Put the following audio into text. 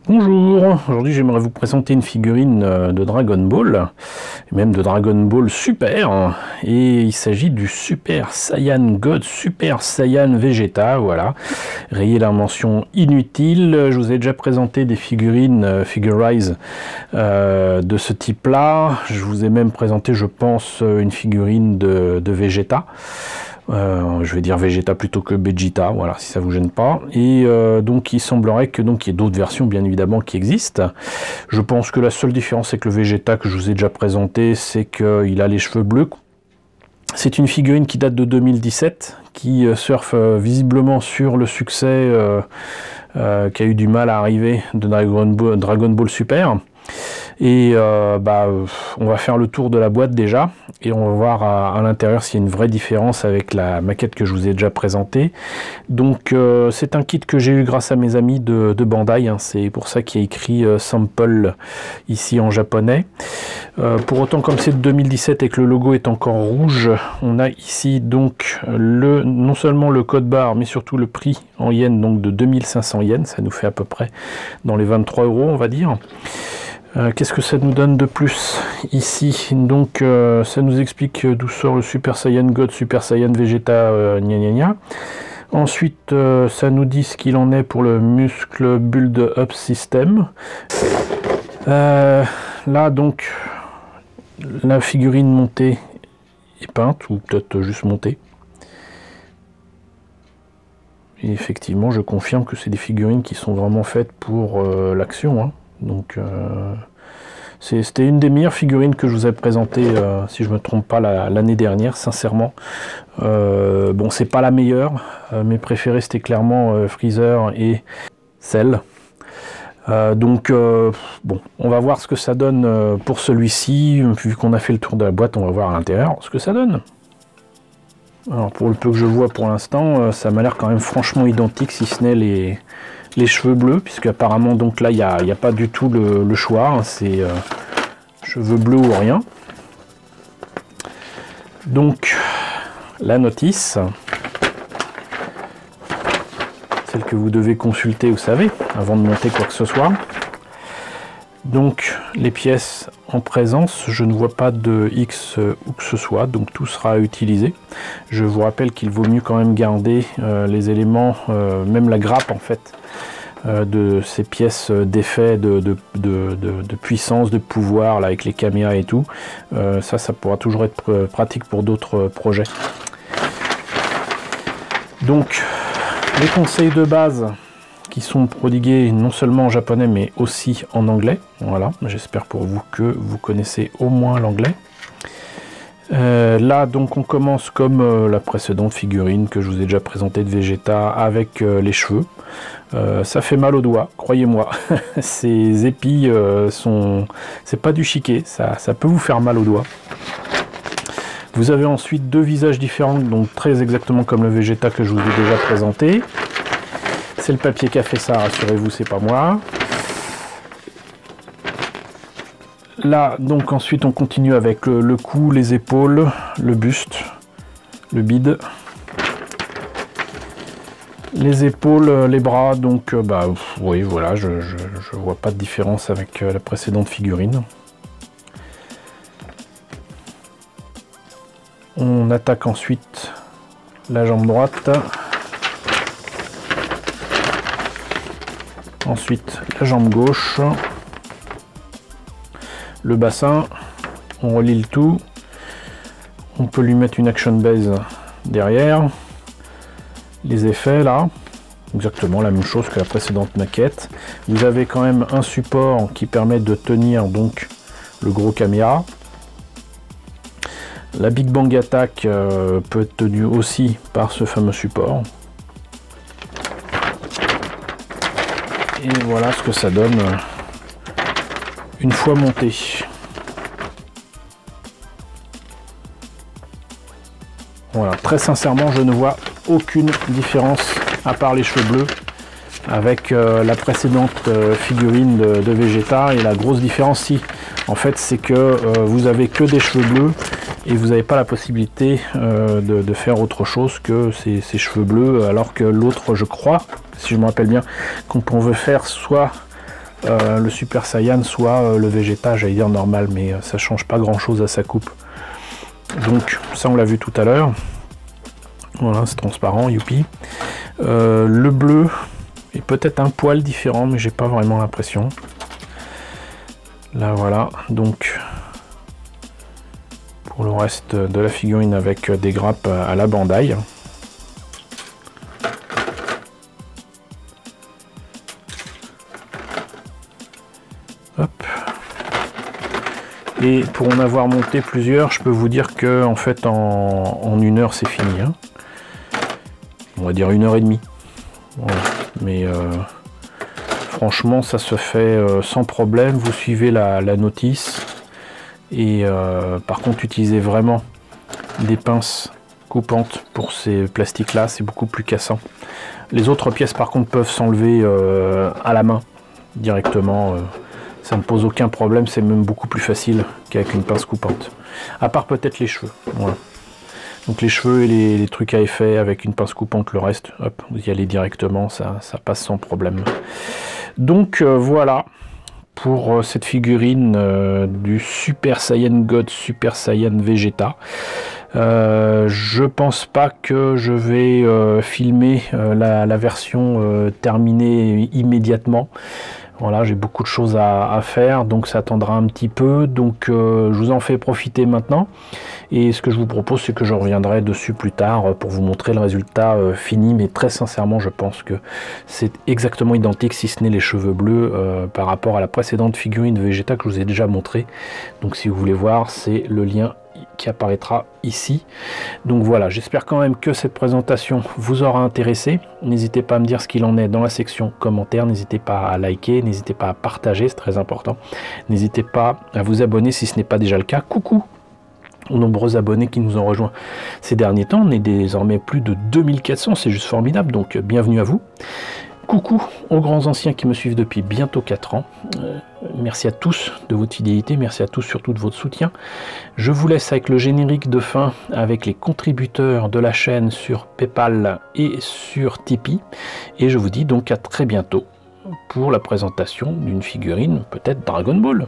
Bonjour, aujourd'hui j'aimerais vous présenter une figurine de Dragon Ball, et même de Dragon Ball Super, et il s'agit du Super Saiyan God, Super Saiyan Vegeta, voilà, rayé la mention inutile. Je vous ai déjà présenté des figurines Figurize de ce type-là, je vous ai même présenté, je pense, une figurine de Vegeta. Je vais dire Vegeta plutôt que Vegeta, voilà, si ça vous gêne pas. Et donc il semblerait que il y ait d'autres versions bien évidemment qui existent. Je pense que la seule différence avec le Vegeta que je vous ai déjà présenté, c'est qu'il a les cheveux bleus. C'est une figurine qui date de 2017, qui surfe visiblement sur le succès qui a eu du mal à arriver de Dragon Ball Super. Et on va faire le tour de la boîte déjà et on va voir à l'intérieur s'il y a une vraie différence avec la maquette que je vous ai déjà présentée. Donc c'est un kit que j'ai eu grâce à mes amis de Bandai, hein. C'est pour ça qu'il y a écrit sample ici en japonais. Pour autant, comme c'est de 2017 et que le logo est encore rouge, on a ici donc non seulement le code barre mais surtout le prix en yens, donc de 2500 yens, ça nous fait à peu près dans les 23 € on va dire. Qu'est-ce que ça nous donne de plus ici? Donc ça nous explique d'où sort le Super Saiyan God, Super Saiyan Vegeta, gna gna gna. Ensuite ça nous dit ce qu'il en est pour le muscle build up system. Là donc la figurine montée est peinte, ou peut-être juste montée. Et effectivement je confirme que c'est des figurines qui sont vraiment faites pour l'action, hein. Donc c'était une des meilleures figurines que je vous ai présentées, si je me trompe pas, l'année dernière, sincèrement. Bon, c'est pas la meilleure, mes préférés c'était clairement Freezer et Cell. Bon, on va voir ce que ça donne pour celui-ci. Vu qu'on a fait le tour de la boîte, on va voir à l'intérieur ce que ça donne. Alors pour le peu que je vois pour l'instant, ça m'a l'air quand même franchement identique, si ce n'est les cheveux bleus, puisque apparemment donc là il n'y a pas du tout le choix, hein, c'est cheveux bleus ou rien. Donc la notice, celle que vous devez consulter, vous savez, avant de monter quoi que ce soit. Donc les pièces en présence, je ne vois pas de X où que ce soit, donc tout sera utilisé. Je vous rappelle qu'il vaut mieux quand même garder les éléments, même la grappe en fait, de ces pièces d'effet, de puissance, de pouvoir, là, avec les caméras et tout. Ça pourra toujours être pratique pour d'autres projets. Donc les conseils de base qui sont prodigués non seulement en japonais mais aussi en anglais. Voilà, j'espère pour vous que vous connaissez au moins l'anglais. Là donc on commence comme la précédente figurine que je vous ai déjà présentée de Vegeta avec les cheveux. Ça fait mal aux doigts, croyez-moi. Ces épis c'est pas du chiquet, ça peut vous faire mal aux doigts. Vous avez ensuite deux visages différents, donc très exactement comme le Vegeta que je vous ai déjà présenté. C'est le papier qui a fait ça, rassurez-vous, c'est pas moi. Là, donc ensuite on continue avec le cou, les épaules, le buste, le bide. Les épaules, les bras, donc oui, voilà, je vois pas de différence avec la précédente figurine. On attaque ensuite la jambe droite. Ensuite la jambe gauche, le bassin, on relie le tout, on peut lui mettre une action base derrière, les effets là, exactement la même chose que la précédente maquette. Vous avez quand même un support qui permet de tenir donc le gros caméra. La Big Bang Attack peut être tenue aussi par ce fameux support. Et voilà ce que ça donne une fois monté. Voilà, très sincèrement, je ne vois aucune différence à part les cheveux bleus avec la précédente figurine de Vegeta. Et la grosse différence, si, en fait, c'est que vous avez que des cheveux bleus et vous n'avez pas la possibilité de faire autre chose que ces cheveux bleus, alors que l'autre, je crois, si je me rappelle bien, qu'on veut faire soit le Super Saiyan, soit le Vegeta, j'allais dire normal, mais ça change pas grand chose à sa coupe. Donc ça on l'a vu tout à l'heure. Voilà, c'est transparent, youpi. Le bleu est peut-être un poil différent, mais j'ai pas vraiment l'impression. Là voilà, donc pour le reste de la figurine avec des grappes à la Bandai. Hop. Et pour en avoir monté plusieurs, je peux vous dire que en fait en 1 heure c'est fini. Hein. On va dire 1h30. Voilà. Mais franchement ça se fait sans problème. Vous suivez la notice. Et par contre utilisez vraiment des pinces coupantes pour ces plastiques là, c'est beaucoup plus cassant. Les autres pièces par contre peuvent s'enlever à la main directement. Ça ne pose aucun problème, c'est même beaucoup plus facile qu'avec une pince coupante. À part peut-être les cheveux. Voilà. Donc les cheveux et les trucs à effet avec une pince coupante, le reste, hop, vous y allez directement, ça passe sans problème. Donc voilà pour cette figurine du Super Saiyan God, Super Saiyan Vegeta. Je pense pas que je vais filmer la version terminée immédiatement. Voilà, j'ai beaucoup de choses à faire, donc ça attendra un petit peu. Donc je vous en fais profiter maintenant. Et ce que je vous propose, c'est que je reviendrai dessus plus tard pour vous montrer le résultat fini. Mais très sincèrement, je pense que c'est exactement identique, si ce n'est les cheveux bleus, par rapport à la précédente figurine de Vegeta que je vous ai déjà montré. Donc si vous voulez voir, c'est le lien qui apparaîtra ici. Donc voilà, j'espère quand même que cette présentation vous aura intéressé. N'hésitez pas à me dire ce qu'il en est dans la section commentaires, n'hésitez pas à liker, n'hésitez pas à partager, c'est très important. N'hésitez pas à vous abonner si ce n'est pas déjà le cas. Coucou aux nombreux abonnés qui nous ont rejoints ces derniers temps, on est désormais plus de 2400, c'est juste formidable, donc bienvenue à vous. Coucou aux grands anciens qui me suivent depuis bientôt 4 ans. Merci à tous de votre fidélité, merci à tous surtout de votre soutien. Je vous laisse avec le générique de fin, avec les contributeurs de la chaîne sur PayPal et sur Tipeee. Et je vous dis donc à très bientôt pour la présentation d'une figurine, peut-être Dragon Ball.